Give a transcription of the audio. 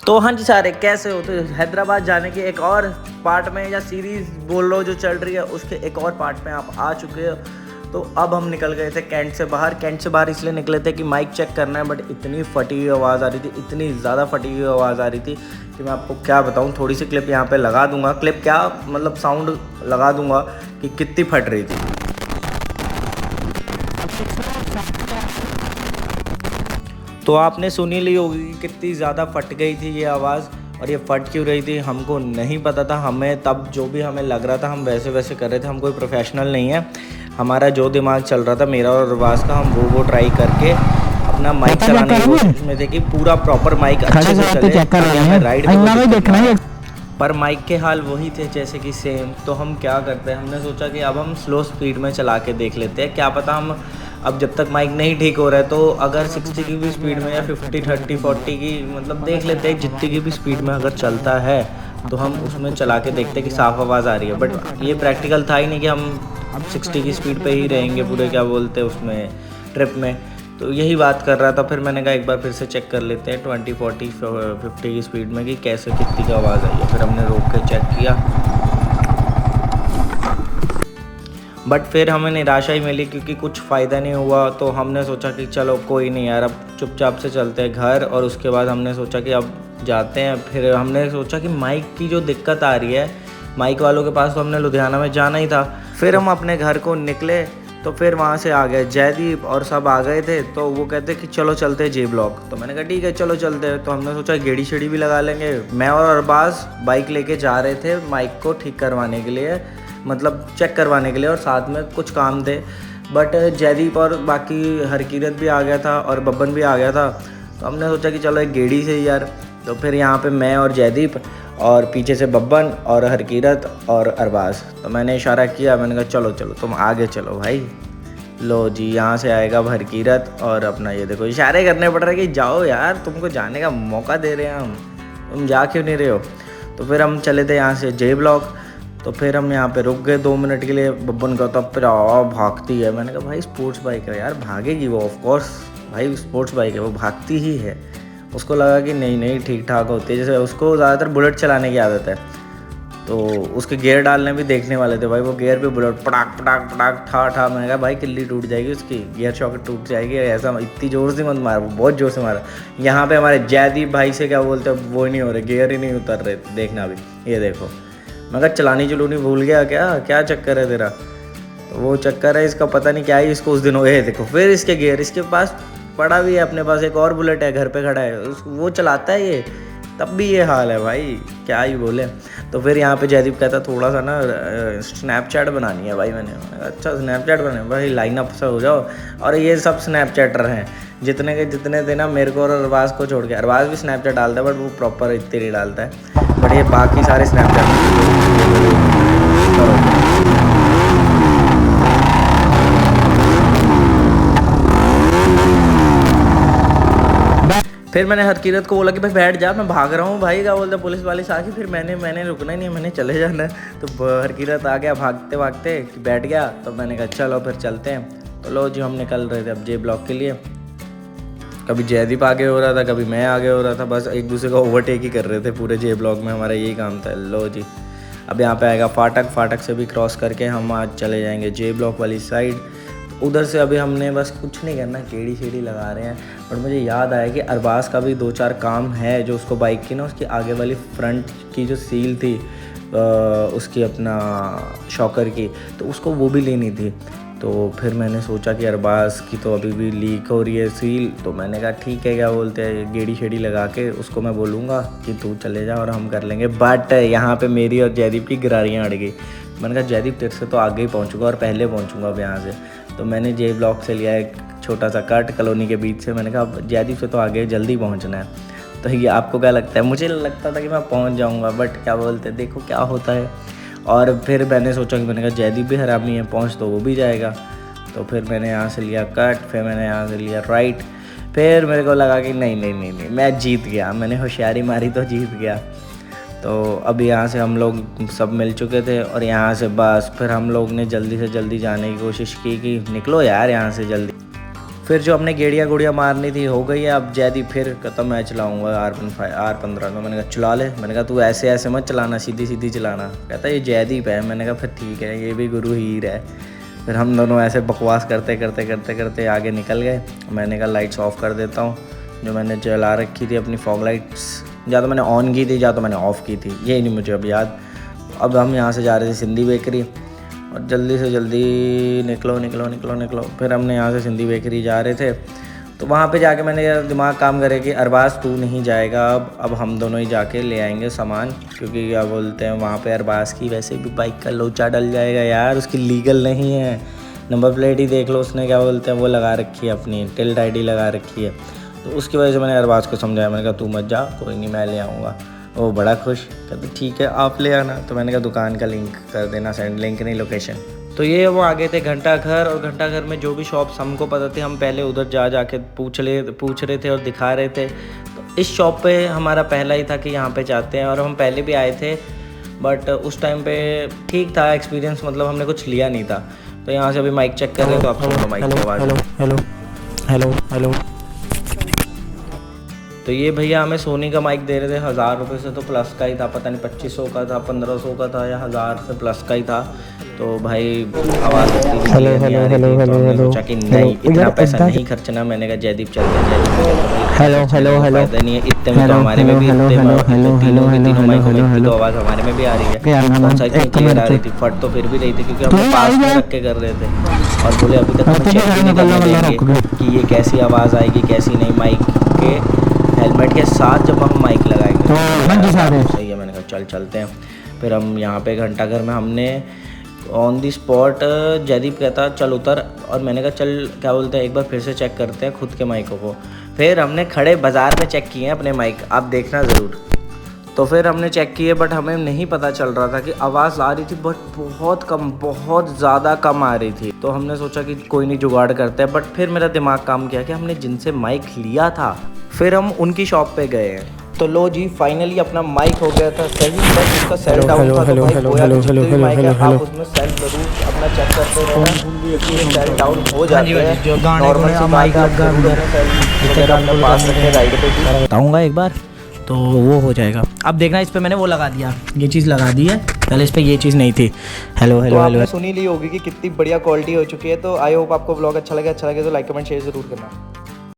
तो हाँ जी सारे कैसे हो। तो हैदराबाद जाने के एक और पार्ट में या सीरीज़ बोल लो जो चल रही है उसके एक और पार्ट में आप आ चुके हो। तो अब हम निकल गए थे कैंट से बाहर। कैंट से बाहर इसलिए निकले थे कि माइक चेक करना है, बट इतनी फटी हुई आवाज़ आ रही थी, इतनी ज़्यादा फटी हुई आवाज़ आ रही थी कि मैं आपको क्या बताऊँ। थोड़ी सी क्लिप यहाँ पे लगा दूँगा, क्लिप क्या मतलब साउंड लगा दूँगा कि कितनी फट रही थी। तो आपने सुनी ली होगी कि कितनी ज़्यादा फट गई थी ये आवाज़, और ये फट क्यों रही थी हमको नहीं पता था। हमें तब जो भी हमें लग रहा था हम वैसे वैसे कर रहे थे। हम कोई प्रोफेशनल नहीं है, हमारा जो दिमाग चल रहा था मेरा और रवास का, हम वो ट्राई करके अपना माइक चलाने की कोशिश में थे कि पूरा प्रॉपर माइक अच्छे से चले। राइड में पर माइक के हाल वही थे जैसे कि सेम। तो हम क्या करते हैं, हमने सोचा कि अब हम स्लो स्पीड में चला के देख लेते हैं, क्या पता हम अब जब तक माइक नहीं ठीक हो रहा है तो अगर 60 की भी स्पीड में या 50, 30, 40 की मतलब देख लेते हैं, जितनी की भी स्पीड में अगर चलता है तो हम उसमें चला के देखते हैं कि साफ़ आवाज़ आ रही है। बट ये प्रैक्टिकल था ही नहीं कि हम 60 की स्पीड पे ही रहेंगे पूरे क्या बोलते हैं उसमें ट्रिप में। तो यही बात कर रहा था। फिर मैंने कहा एक बार फिर से चेक कर लेते हैं 20, 40, 50 की स्पीड में कि कैसे कितनी का आवाज़ आई है। फिर हमने रोक के चेक किया, बट फिर हमें निराशा ही मिली क्योंकि कुछ फ़ायदा नहीं हुआ। तो हमने सोचा कि चलो कोई नहीं यार, अब चुपचाप से चलते हैं घर। और उसके बाद हमने सोचा कि अब जाते हैं। फिर हमने सोचा कि माइक की जो दिक्कत आ रही है, माइक वालों के पास तो हमने लुधियाना में जाना ही था। फिर हम अपने घर को निकले तो फिर वहाँ से आ गए, जयदीप और सब आ गए थे। तो वो कहते कि चलो चलते हैं जे ब्लॉक। तो मैंने कहा ठीक है चलो चलते हैं। तो हमने सोचा गेड़ी शेड़ी भी लगा लेंगे। मैं और अरबाज बाइक लेके जा रहे थे माइक को ठीक करवाने के लिए, मतलब चेक करवाने के लिए, और साथ में कुछ काम थे। बट जयदीप और बाकी हरकीरत भी आ गया था और बब्बन भी आ गया था। तो हमने सोचा कि चलो एक गेड़ी से ही यार। तो फिर यहाँ पे मैं और जयदीप और पीछे से बब्बन और हरकीरत और अरबाज। तो मैंने इशारा किया, मैंने कहा चलो चलो तुम आगे चलो भाई। लो जी, यहाँ से आएगा हरकीरत और अपना ये देखो इशारे करने पड़ रहे कि जाओ यार, तुमको जाने का मौका दे रहे हैं हम, तुम जा क्यों नहीं रहे हो। तो फिर हम चले थे यहाँ से जे ब्लॉक। तो फिर हम यहाँ पे रुक गए 2 मिनट के लिए। बब्बन का तब फिर भागती है। मैंने कहा भाई स्पोर्ट्स बाइक है यार, भागेगी वो, ऑफ कोर्स भाई स्पोर्ट्स बाइक है वो भागती ही है। उसको लगा कि नहीं नहीं ठीक ठाक होती है, जैसे उसको ज़्यादातर बुलेट चलाने की आदत है। तो उसके गियर डालने भी देखने वाले थे भाई, वो गियर पे बुलेट पटाक पटाक पटाक ठा ठा। मैंने कहा भाई किल्ली टूट जाएगी उसकी, गियर शॉकेट टूट जाएगी, ऐसा इतनी ज़ोर से मत मार। वो बहुत ज़ोर से मारा। यहाँ पे हमारे जयदीप भाई से क्या बोलते हैं वो नहीं हो रहे, गियर ही नहीं उतर रहे, देखना भी ये देखो। मैं कहा चलानी चलूनी भूल गया क्या चक्कर है तेरा। तो वो चक्कर है इसका, पता नहीं क्या ही इसको उस दिन हो। ये देखो फिर इसके गियर, इसके पास पड़ा भी है, अपने पास एक और बुलेट है घर पे खड़ा है, वो चलाता है ये, तब भी ये हाल है भाई, क्या ही बोले। तो फिर यहाँ पे जयदीप कहता थोड़ा सा ना स्नैपचैट बनानी है भाई। मैंने अच्छा स्नैपचैट बनाए भाई, लाइनअप से हो जाओ। और ये सब स्नैपचैटर हैं जितने के जितने थे ना, मेरे को और अरबाज को छोड़ के। अरबाज भी स्नैपचैट डालता है बट वो प्रॉपर इतनी नहीं डालता है, बट ये बाकी सारे स्नैपचैट। फिर मैंने हरकीरत को बोला कि भाई बैठ जा, मैं भाग रहा हूँ भाई, क्या बोलते पुलिस वाले से आके। फिर मैंने रुकना ही नहीं, मैंने चले जाना है। तो हरकीरत आ गया भागते भागते कि बैठ गया। तो मैंने कहा चलो फिर चलते हैं। तो लो जी हम निकल रहे थे अब जे ब्लॉक के लिए। कभी जयदीप आगे हो रहा था, कभी मैं आगे हो रहा था, बस एक दूसरे को ओवरटेक ही कर रहे थे पूरे जे ब्लॉक में, हमारा यही काम था। लो जी अब यहाँ पे आएगा फाटक, फाटक से भी क्रॉस करके हम आज चले जाएंगे जे ब्लॉक वाली साइड। उधर से अभी हमने बस कुछ नहीं करना, केड़ी शेड़ी लगा रहे हैं। और मुझे याद आया कि अरबाज का भी 2-4 काम है, जो उसको बाइक की ना उसकी आगे वाली फ्रंट की जो सील थी उसकी अपना शॉकर की, तो उसको वो भी लेनी थी। तो फिर मैंने सोचा कि अरबाज की तो अभी भी लीक हो रही है सील। तो मैंने कहा ठीक है क्या बोलते हैं गेड़ी शेड़ी लगा के उसको मैं बोलूँगा कि तू चले जा और हम कर लेंगे। बट यहाँ पे मेरी और जयदीप की गिरारियाँ अड़ गई। मैंने कहा जयदीप तेरे से तो आगे ही पहुँचूंगा और पहले पहुँचूंगा अब यहाँ से। तो मैंने जे ब्लॉक से लिया एक छोटा सा कट कॉलोनी के बीच से। मैंने कहा जयदीप से तो आगे जल्दी पहुँचना है। तो ये आपको क्या लगता है, मुझे लगता था कि मैं पहुँच जाऊँगा, बट क्या बोलते हैं देखो क्या होता है। और फिर मैंने सोचा कि मैंने कहा जयदीप भी हरामी है, पहुँच तो वो भी जाएगा। तो फिर मैंने यहाँ से लिया कट, फिर मैंने यहाँ से लिया राइट। फिर मेरे को लगा कि नहीं मैं जीत गया, मैंने होशियारी मारी तो जीत गया। तो अब यहाँ से हम लोग सब मिल चुके थे और यहाँ से बस फिर हम लोग ने जल्दी से जल्दी जाने की कोशिश की कि निकलो यार यहाँ से जल्दी। फिर जो हमने गेड़िया गुड़िया मारनी थी हो गई है। अब जयदीप फिर कहता मैं चलाऊँगा R15 तो मैंने कहा चला ले। मैंने कहा तू ऐसे ऐसे मत चलाना, सीधी सीधी चलाना। कहता ये जयदीप है। मैंने कहा फिर ठीक है, ये भी गुरु हीर है। फिर हम दोनों ऐसे बकवास करते करते करते करते आगे निकल गए। मैंने कहा लाइट्स ऑफ़ कर देता हूँ, जो मैंने जला रखी थी अपनी फॉग लाइट्स, या तो मैंने ऑन की थी या तो मैंने ऑफ़ की थी, ये नहीं मुझे अब याद। अब हम यहाँ से जा रहे थे सिंधी बेकरी, और जल्दी से जल्दी निकलो निकलो निकलो निकलो। फिर हमने यहाँ से सिंधी बेकरी जा रहे थे, तो वहाँ पे जाके मैंने यार दिमाग काम करे कि अरबाज़ तू नहीं जाएगा, अब हम दोनों ही जाके ले आएंगे सामान, क्योंकि क्या बोलते हैं वहाँ पे अरबाज़ की वैसे भी बाइक का लोचा डल जाएगा यार, उसकी लीगल नहीं है। नंबर प्लेट ही देख लो, उसने क्या बोलते हैं वो लगा रखी है, अपनी टिल्ड आईडी लगा रखी है। तो उसकी वजह से मैंने अरबाज़ को समझाया, मैंने कहा तू मत जा, कोई नहीं मैं ले आऊँगा। वो बड़ा खुश, कहते ठीक है आप ले आना। तो मैंने कहा दुकान का लिंक कर देना सेंड, लिंक नहीं लोकेशन। तो ये वो आगे थे घंटा घर, और घंटा घर में जो भी शॉप्स हमको पता थे हम पहले उधर जाके पूछ रहे थे और दिखा रहे थे। तो इस शॉप पे हमारा पहला ही था कि यहाँ पे जाते हैं, और हम पहले भी आए थे बट उस टाइम पे ठीक था एक्सपीरियंस, मतलब हमने कुछ लिया नहीं था। तो यहाँ से अभी माइक चेक कर रहे, तो आप सुनो माइक की आवाज़। Hello hello hello hello. तो ये भैया हमें सोनी का माइक दे रहे थे 1000 रुपये से, तो प्लस का ही था, पता नहीं 2500 का था, 1500 का था, या 1000 से प्लस का ही था। तो भाई आवाज़ सोचा कि नहीं इतना पैसा नहीं खर्चना। मैंने कहा जयदीप चलते हैं, हेलो हेलो हेलो, फायदा नहीं है इतने में, तो हमारे में भी तीनों माइकों में तो आवाज़ हमारे में भी आ रही है, कौन सा इतनी क्लियर आ रही थी, फट तो फिर भी रही थी क्योंकि हम पास में रख के कर रहे थे। और बोले अभी तक हमें चेक भी नहीं करने देंगे कि ये कैसी आवाज़ आएगी कैसी नहीं, माइक के हेलमेट के साथ जब हम माइक लगाएंगे तो सही है। मैंने कहा चलते हैं। फिर हम यहाँ पे घंटा घर में हमने ऑन दी स्पॉट जयदीप कहता चल उतर, और मैंने कहा चल क्या बोलते हैं एक बार फिर से चेक करते हैं खुद के माइकों को। फिर हमने खड़े बाज़ार में चेक किए हैं अपने माइक, आप देखना ज़रूर। तो फिर हमने चेक किए बट हमें नहीं पता चल रहा था कि आवाज़ आ रही थी बट बहुत कम, बहुत ज़्यादा कम आ रही थी। तो हमने सोचा कि कोई नहीं जुगाड़ करते हैं, बट फिर मेरा दिमाग काम किया कि हमने जिनसे माइक लिया था फिर हम उनकी शॉप पे गए हैं। तो लो जी फाइनली अपना माइक हो गया था सही, बस उसका सेल डाउन था। तो भाई कोया जितने भी माइक है आप उसमें सेल जरूर अपना चेक करते रहना, सेल डाउन हो जाते हैं नॉर्मल सी माइक लगा अगर अपने पास रखे राइड पे भी बताऊँगा एक बार तो वो हो जाएगा। अब देखना इस पे मैंने वो लगा दिया, ये चीज़ लगा दी है, पहले इस पे ये चीज़ नहीं थी। हेलो हेलो हेलो, आपने सुनी ली होगी कि कितनी बढ़िया क्वालिटी हो चुकी है। तो आई होप आपको व्लॉग अच्छा लगे तो लाइक कमेंट शेयर जरूर करना।